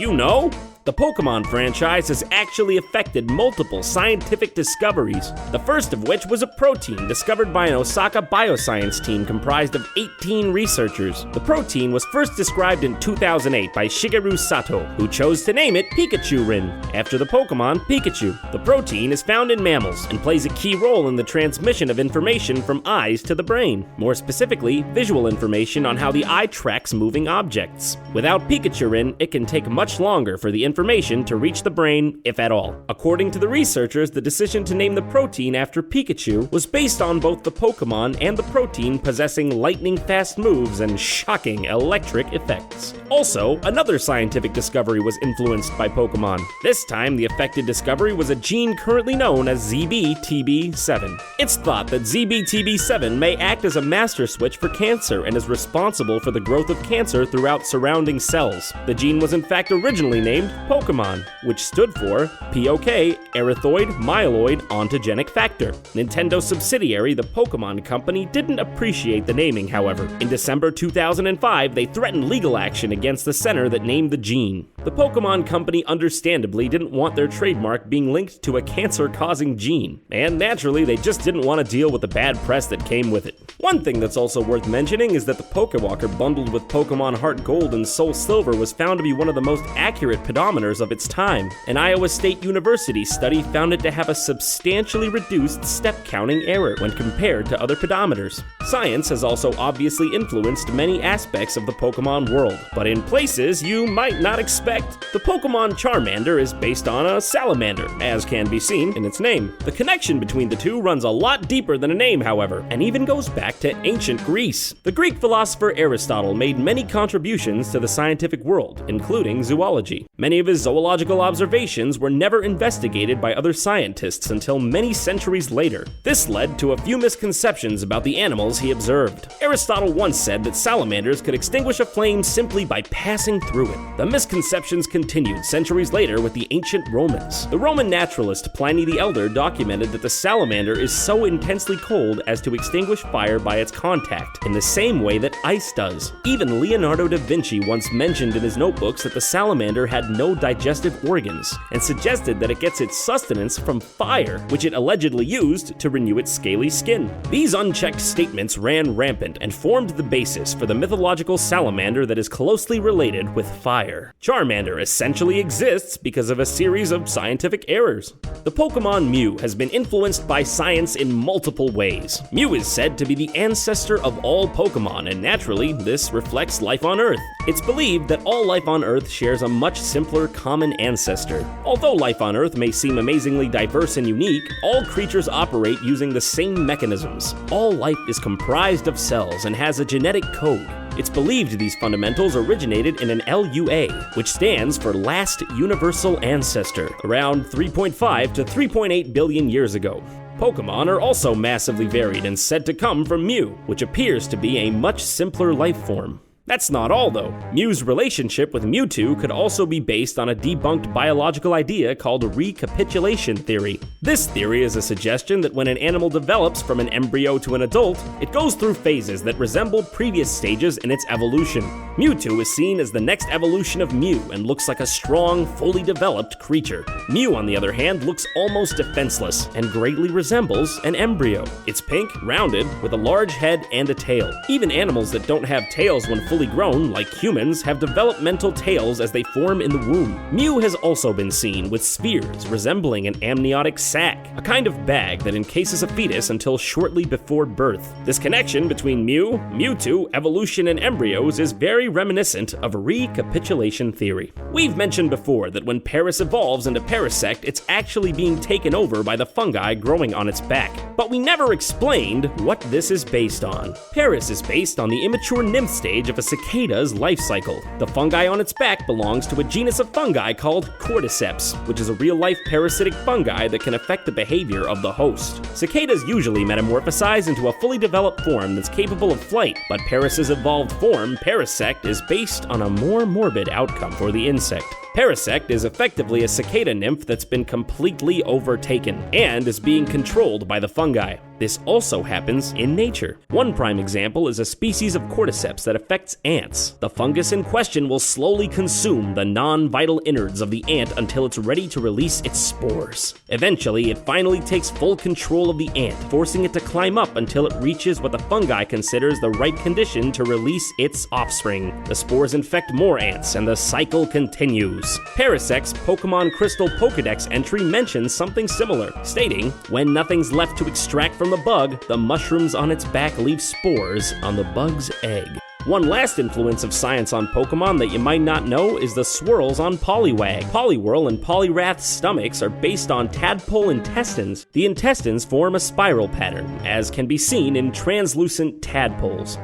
you know? The Pokemon franchise has actually affected multiple scientific discoveries, the first of which was a protein discovered by an Osaka bioscience team comprised of 18 researchers. The protein was first described in 2008 by Shigeru Sato, who chose to name it Pikachurin, after the Pokemon Pikachu. The protein is found in mammals and plays a key role in the transmission of information from eyes to the brain, more specifically, visual information on how the eye tracks moving objects. Without Pikachurin, it can take much longer for the information to reach the brain, if at all. According to the researchers, the decision to name the protein after Pikachu was based on both the Pokemon and the protein possessing lightning-fast moves and shocking electric effects. Also, another scientific discovery was influenced by Pokemon. This time, the affected discovery was a gene currently known as ZBTB7. It's thought that ZBTB7 may act as a master switch for cancer and is responsible for the growth of cancer throughout surrounding cells. The gene was in fact originally named Pokemon, which stood for POK, Erythoid Myeloid Ontogenic Factor. Nintendo's subsidiary, the Pokemon Company, didn't appreciate the naming, however. In December 2005, they threatened legal action against the center that named the gene. The Pokemon Company understandably didn't want their trademark being linked to a cancer-causing gene, and naturally, they just didn't want to deal with the bad press that came with it. One thing that's also worth mentioning is that the Pokewalker bundled with Pokemon Heart Gold and Soul Silver was found to be one of the most accurate pedometers of its time. An Iowa State University study found it to have a substantially reduced step counting error when compared to other pedometers. Science has also obviously influenced many aspects of the Pokemon world, but in places you might not expect. The Pokemon Charmander is based on a salamander, as can be seen in its name. The connection between the two runs a lot deeper than a name, however, and even goes back to ancient Greece. The Greek philosopher Aristotle made many contributions to the scientific world, including zoology. Many of his zoological observations were never investigated by other scientists until many centuries later. This led to a few misconceptions about the animals he observed. Aristotle once said that salamanders could extinguish a flame simply by passing through it. The misconceptions continued centuries later with the ancient Romans. The Roman naturalist Pliny the Elder documented that the salamander is so intensely cold as to extinguish fire by its contact, in the same way that ice does. Even Leonardo da Vinci once mentioned in his notebooks that the salamander had no digestive organs, and suggested that it gets its sustenance from fire, which it allegedly used to renew its scaly skin. These unchecked statements ran rampant and formed the basis for the mythological salamander that is closely related with fire. Charmander essentially exists because of a series of scientific errors. The Pokemon Mew has been influenced by science in multiple ways. Mew is said to be the ancestor of all Pokemon, and naturally, this reflects life on Earth. It's believed that all life on Earth shares a much simpler common ancestor. Although life on Earth may seem amazingly diverse and unique, all creatures operate using the same mechanisms. All life is comprised of cells and has a genetic code. It's believed these fundamentals originated in an LUA, which stands for Last Universal Ancestor, around 3.5 to 3.8 billion years ago. Pokemon are also massively varied and said to come from Mew, which appears to be a much simpler life form. That's not all, though. Mew's relationship with Mewtwo could also be based on a debunked biological idea called recapitulation theory. This theory is a suggestion that when an animal develops from an embryo to an adult, it goes through phases that resemble previous stages in its evolution. Mewtwo is seen as the next evolution of Mew and looks like a strong, fully developed creature. Mew, on the other hand, looks almost defenseless and greatly resembles an embryo. It's pink, rounded, with a large head and a tail. Even animals that don't have tails when fully grown, like humans, have developmental tails as they form in the womb. Mew has also been seen with spheres resembling an amniotic sac, a kind of bag that encases a fetus until shortly before birth. This connection between Mew, Mewtwo, evolution, and embryos is very reminiscent of recapitulation theory. We've mentioned before that when Paris evolves into Parasect, it's actually being taken over by the fungi growing on its back. But we never explained what this is based on. Paris is based on the immature nymph stage of a cicada's life cycle. The fungi on its back belongs to a genus of fungi called Cordyceps, which is a real-life parasitic fungi that can affect the behavior of the host. Cicadas usually metamorphosize into a fully developed form that's capable of flight, but Paris's evolved form, Parasect, is based on a more morbid outcome for the insect. Parasect is effectively a cicada nymph that's been completely overtaken and is being controlled by the fungi. This also happens in nature. One prime example is a species of cordyceps that affects ants. The fungus in question will slowly consume the non-vital innards of the ant until it's ready to release its spores. Eventually, it finally takes full control of the ant, forcing it to climb up until it reaches what the fungi considers the right condition to release its offspring. The spores infect more ants, and the cycle continues. Parasic's Pokemon Crystal Pokedex entry mentions something similar, stating, "When nothing's left to extract from the bug, the mushrooms on its back leave spores on the bug's egg." One last influence of science on Pokemon that you might not know is the swirls on Poliwag. Poliwhirl and Poliwrath's stomachs are based on tadpole intestines. The intestines form a spiral pattern, as can be seen in translucent tadpoles.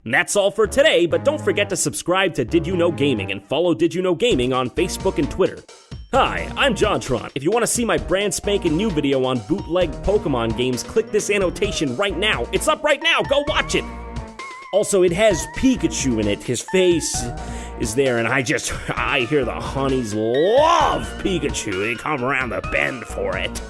And that's all for today, but don't forget to subscribe to Did You Know Gaming and follow Did You Know Gaming on Facebook and Twitter. Hi, I'm JonTron. If you want to see my brand spanking new video on bootleg Pokemon games, click this annotation right now. It's up right now, go watch it! Also, it has Pikachu in it. His face is there, and I hear the honeys love Pikachu. They come around the bend for it.